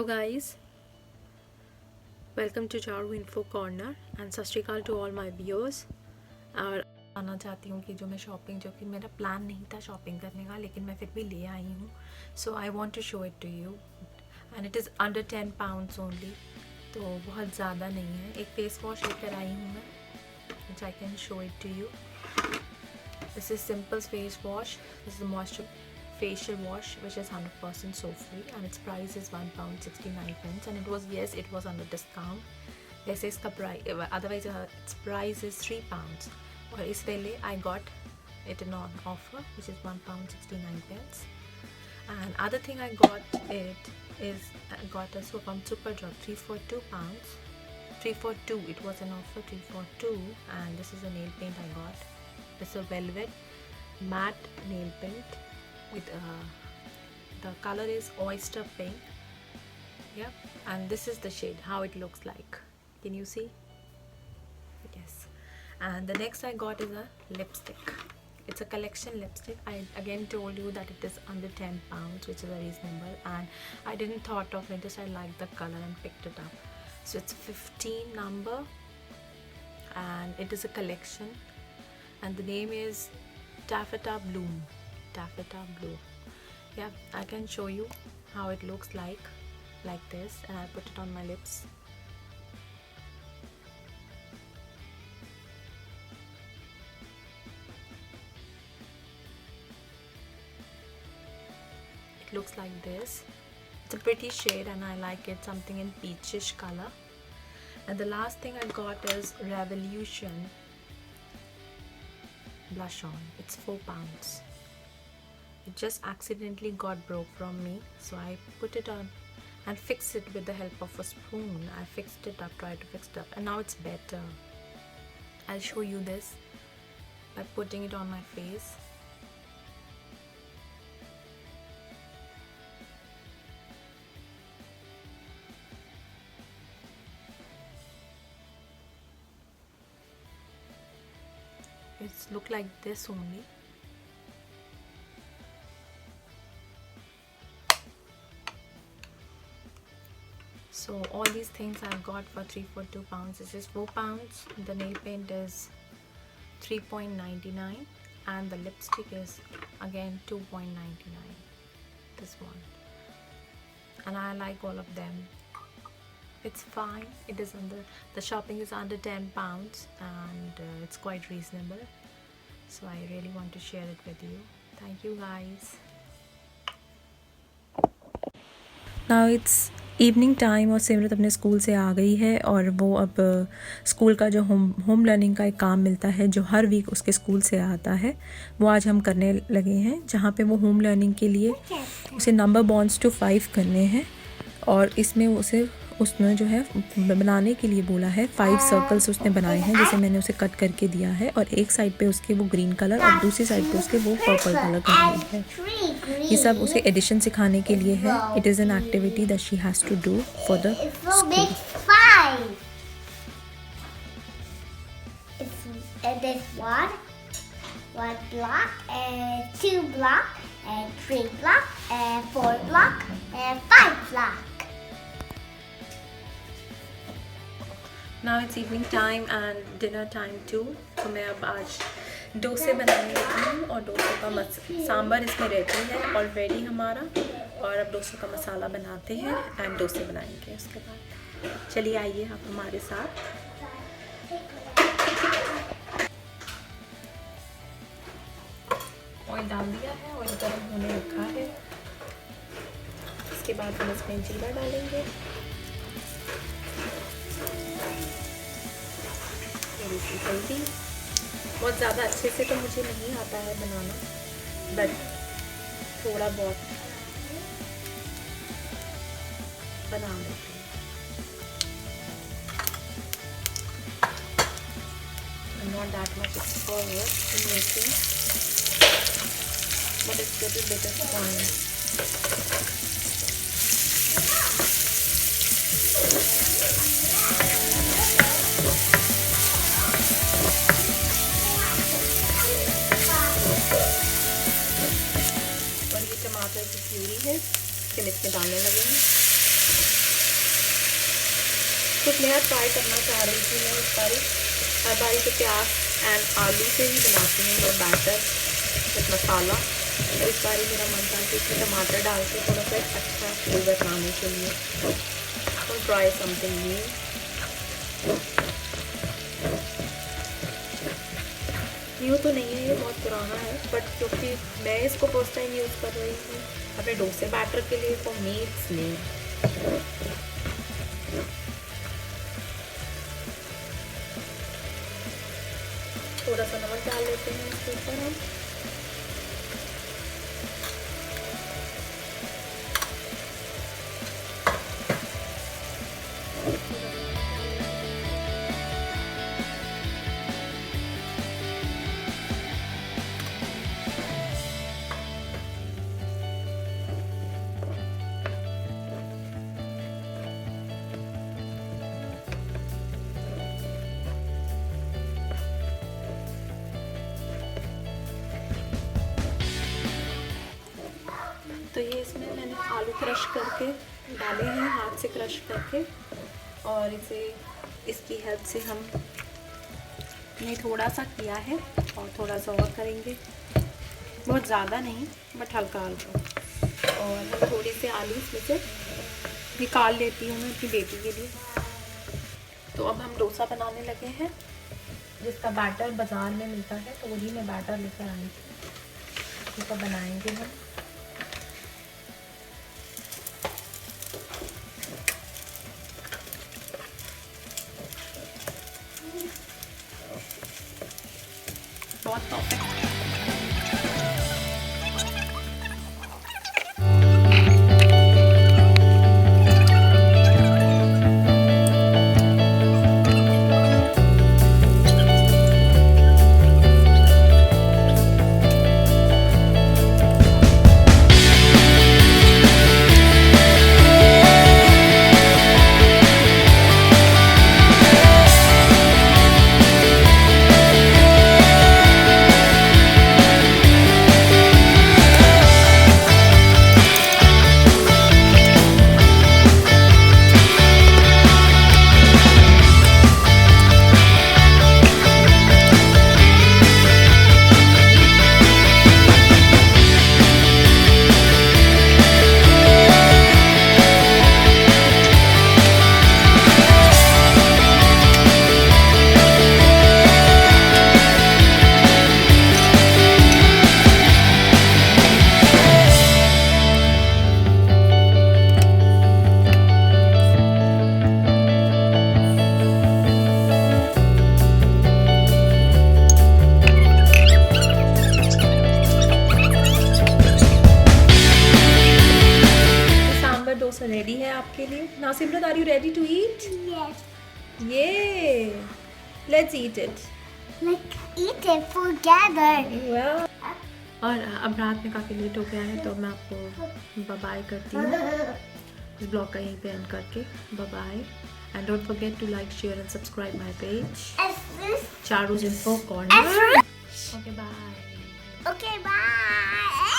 guys, welcome to Charu Info Corner and सत श्री अकाल to all my viewers। और आना चाहती हूँ कि जो मैं शॉपिंग, जो कि मेरा प्लान नहीं था शॉपिंग करने का, लेकिन मैं फिर भी ले आई हूँ। So I want to show it to you and it is under 10 pounds only, तो बहुत ज़्यादा नहीं है। एक फेस वॉश लेकर आई हूँ मैं, which I can show it to you. This is simple face wash. This is moisture facial wash which is 100% soap free and its price is £1.69 and it was under discount। वैसे इसका price, otherwise its price is £3 और इस वेले I got it in on offer which is £1.69। and other thing I got it is I got a soap from Superdrug, 3 for £2, 3 for 2, it was an offer, 3 for 2, and this is a nail paint I got. It's a velvet matte nail paint with the color is oyster pink, yeah, and this is the shade how it looks like. Can you see? Yes. And the next I got is a lipstick. It's a collection lipstick. I again told you that it is under 10 pounds, which is a reasonable, and I didn't thought of it, just I liked the color and picked it up. So it's 15 number and it is a collection and the name is Taffeta Bloom. Taffeta Blue. Yeah, I can show you how it looks like this, and I put it on my lips. It looks like this. It's a pretty shade and I like it, something in peachish color. And the last thing I got is Revolution blush on. It's £4. It just accidentally got broke from me, so I put it on and fixed it with the help of a spoon. I fixed it up, tried to fix it up, and now it's better. I'll show you this by putting it on my face. It's look like this only. So all these things I got for 3 for £2. This is £4. The nail paint is £3.99 and the lipstick is again £2.99. This one, and I like all of them. It's fine. It is under, the shopping is under 10 pounds and it's quite reasonable. So I really want to share it with you. Thank you guys. Now it's evening time और सिमरत अपने school से आ गई है और वो अब school का जो होम लर्निंग का एक काम मिलता है जो हर वीक उसके स्कूल से आता है, वो आज हम करने लगे हैं। जहाँ पे वो होम लर्निंग के लिए उसे नंबर बॉन्ड्स टू 5 करने हैं और इसमें उसने जो है बनाने के लिए बोला है 5 सर्कल्स उसने बनाए हैं, जैसे मैंने उसे कट करके दिया है, और एक साइड पे उसके वो ग्रीन कलर और दूसरी साइड पे उसके वो पर्पल कलर कर रही है। ये सब उसे एडिशन सिखाने के लिए है। It is an activity that she has to do for the school. There's one block, and 2 block, and 3 block, and 4 block, and 5 block. Now it's evening time and dinner time too। तो मैं अब आज डोसे बनाने लगी हूँ और डोसे का सांभर इसमें रेडी है ऑलरेडी हमारा, और अब डोसे का मसाला बनाते हैं एंड डोसे बनाएंगे उसके बाद। चलिए आइए आप हमारे साथ। ऑयल डाल दिया है, ऑयल गर्म होने रखा है। इसके बाद हम इसमें जीरा डालेंगे, हल्दी। बहुत ज़्यादा अच्छे से तो मुझे नहीं आता है बनाना, बट थोड़ा बहुत बना लेती हूँ। I'm not that much expert in making, but it's little bit of fun. टमाटर की प्यूरी है, फिर इसमें डालने लगेंगे। कुछ नया ट्राई करना चाह रही थी मैं इस बारी। हर बारी तो प्याज एंड आलू से ही बनाती हूँ मैं बैटर विथ मसाला। तो इस बारी मेरा मन था कि इसमें टमाटर डाल के थोड़ा सा एक अच्छा फ्लेवर लाने के लिए तो ट्राई समथिंग न्यू। न्यू तो नहीं है, ये बहुत पुराना है, बट क्योंकि मैं इसको फर्स्ट टाइम यूज़ कर रही हूँ अपने डोसे बैटर के लिए, फॉर मी इट्स न्यू। थोड़ा सा नमक डाल लेते हैं इसके ऊपर हम। तो ये इसमें मैंने आलू क्रश करके डाले हैं, हाथ से क्रश करके, और इसे इसकी हेल्प से हम ने थोड़ा सा किया है और थोड़ा सा और करेंगे, बहुत ज़्यादा नहीं बट हल्का हल्का। और थोड़ी से आलू इसमें से निकाल लेती हूँ मैं अपनी बेटी के लिए। तो अब हम डोसा बनाने लगे हैं, जिसका बैटर बाज़ार में मिलता है, तो वही मैं बैटर लेकर आई थी, इसको बनाएंगे हम। बहुत परफेक्ट। डोसा रेडी है आपके लिए। Now Simran, are you ready to eat? Yes. Yeah let's eat it. Let's eat it together. और अब रात में काफ़ी लेट हो गया है, तो मैं आपको बाय करती हूँ इस ब्लॉग का यहीं पे एंड करके। Bye and don't forget to like, share and subscribe my page Charu's info corner. Okay bye. Okay, bye.